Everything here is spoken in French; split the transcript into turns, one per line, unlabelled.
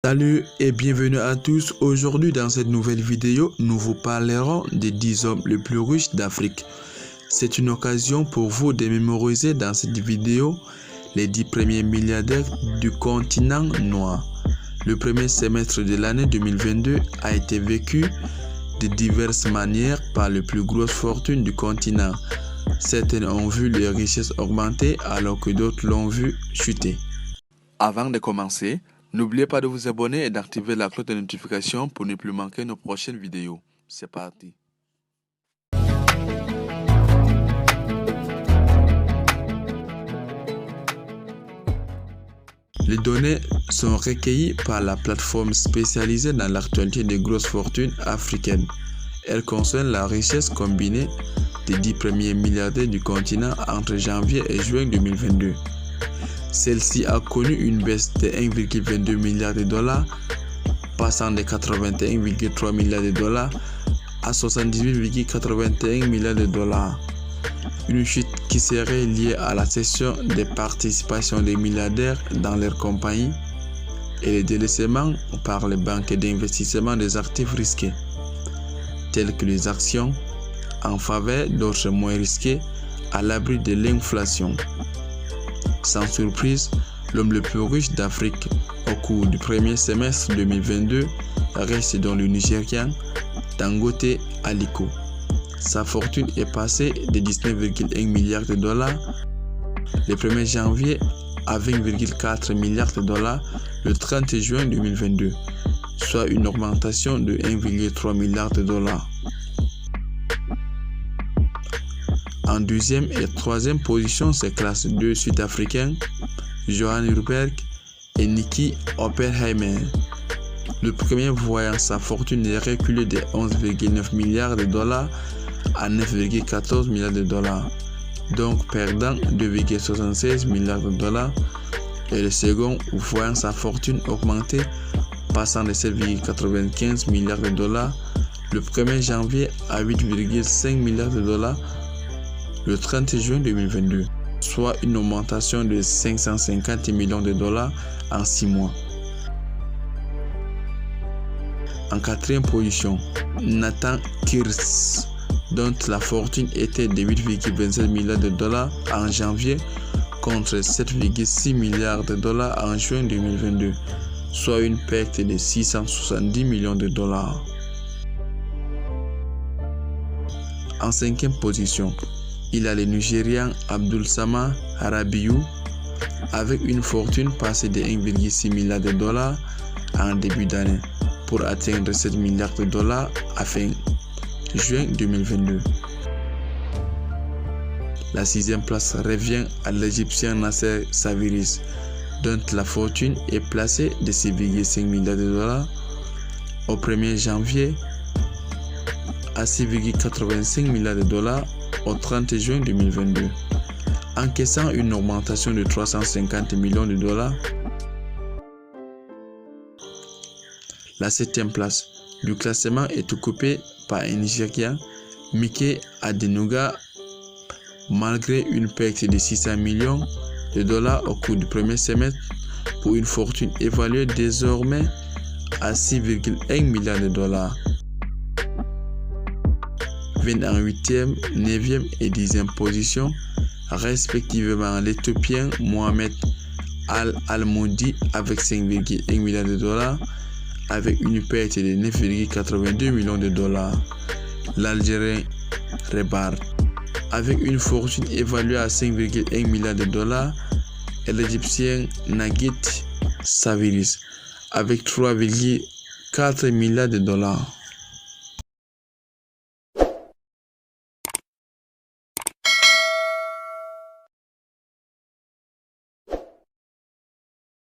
Salut et bienvenue à tous. Aujourd'hui dans cette nouvelle vidéo, nous vous parlerons des 10 hommes les plus riches d'Afrique. C'est une occasion pour vous de mémoriser dans cette vidéo les 10 premiers milliardaires du continent noir. Le premier semestre de l'année 2022 a été vécu de diverses manières par les plus grosses fortunes du continent. Certaines ont vu leurs richesses augmenter alors que d'autres l'ont vu chuter. Avant de commencer, n'oubliez pas de vous abonner et d'activer la cloche de notification pour ne plus manquer nos prochaines vidéos. C'est parti. Les données sont recueillies par la plateforme spécialisée dans l'actualité des grosses fortunes africaines. Elles concernent la richesse combinée des 10 premiers milliardaires du continent entre janvier et juin 2022. Celle-ci a connu une baisse de 1,22 milliard de dollars, passant de 81,3 milliards de dollars à 78,81 milliards de dollars. Une chute qui serait liée à la cession des participations des milliardaires dans leurs compagnies et le délaissement par les banques d'investissement des actifs risqués, tels que les actions, en faveur d'autres moins risqués à l'abri de l'inflation. Sans surprise, l'homme le plus riche d'Afrique au cours du premier semestre 2022 reste dans le Nigérian Dangote Aliko. Sa fortune est passée de 19,1 milliards de dollars le 1er janvier à 20,4 milliards de dollars le 30 juin 2022, soit une augmentation de 1,3 milliard de dollars. En deuxième et troisième position se classent deux Sud-Africains, Johan Rupert et Nicky Oppenheimer. Le premier voyant sa fortune reculer de 11,9 milliards de dollars à 9,14 milliards de dollars, donc perdant 2,76 milliards de dollars, et le second voyant sa fortune augmenter, passant de 7,95 milliards de dollars le 1er janvier à 8,5 milliards de dollars le 30 juin 2022, soit une augmentation de 550 millions de dollars en 6 mois. En quatrième position, Nathan Kirsch, dont la fortune était de 8,27 milliards de dollars en janvier contre 7,6 milliards de dollars en juin 2022, soit une perte de 670 millions de dollars. En cinquième position, il a le Nigérian Abdul Samad Rabiu avec une fortune passée de 1,6 milliard de dollars en début d'année pour atteindre 7 milliards de dollars à fin juin 2022. La sixième place revient à l'Égyptien Nasser Sawiris, dont la fortune est placée de 6,5 milliards de dollars au 1er janvier à 6,85 milliards de dollars au 30 juin 2022, encaissant une augmentation de 350 millions de dollars. La septième place du classement est occupée par un Nigérien, Mike Adenuga, malgré une perte de 600 millions de dollars au cours du premier semestre pour une fortune évaluée désormais à 6,1 milliards de dollars. Viennent en 8e, 9e et 10e position, respectivement l'Éthiopien Mohamed Al-Almoudi avec 5,1 milliards de dollars, avec une perte de 9,82 millions de dollars, l'Algérien Rebar avec une fortune évaluée à 5,1 milliards de dollars et l'Égyptien Nagit Sawiris avec 3,4 milliards de dollars.